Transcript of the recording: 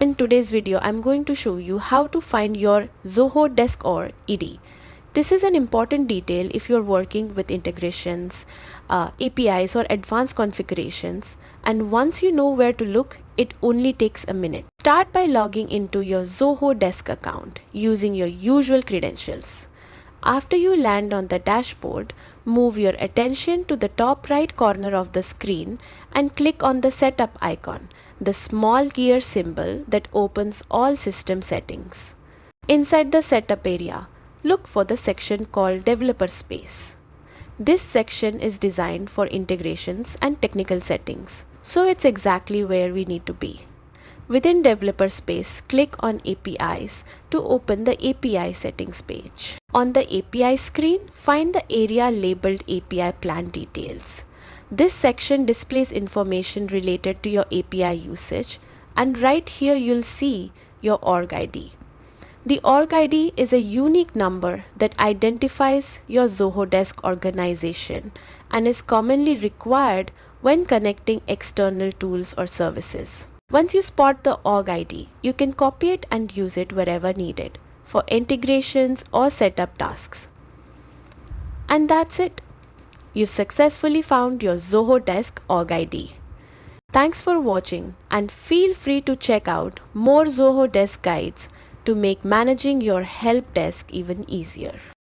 In today's video, I'm going to show you how to find your Zoho Desk Org ID. This is an important detail if you're working with integrations, APIs or advanced configurations, and once you know where to look, it only takes a minute. Start by logging into your Zoho Desk account using your usual credentials. After you land on the dashboard, move your attention to the top right corner of the screen and click on the setup icon, the small gear symbol that opens all system settings. Inside the setup area, look for the section called Developer Space. This section is designed for integrations and technical settings, so it's exactly where we need to be. Within Developer Space, click on APIs to open the API settings page. On the API screen, find the area labeled API Plan Details. This section displays information related to your API usage, and right here you'll see your org ID. The org ID is a unique number that identifies your Zoho Desk organization and is commonly required when connecting external tools or services. Once you spot the org ID, you can copy it and use it wherever needed for integrations or setup tasks. And that's it. You've successfully found your Zoho Desk Org ID. Thanks for watching, and feel free to check out more Zoho Desk guides to make managing your help desk even easier.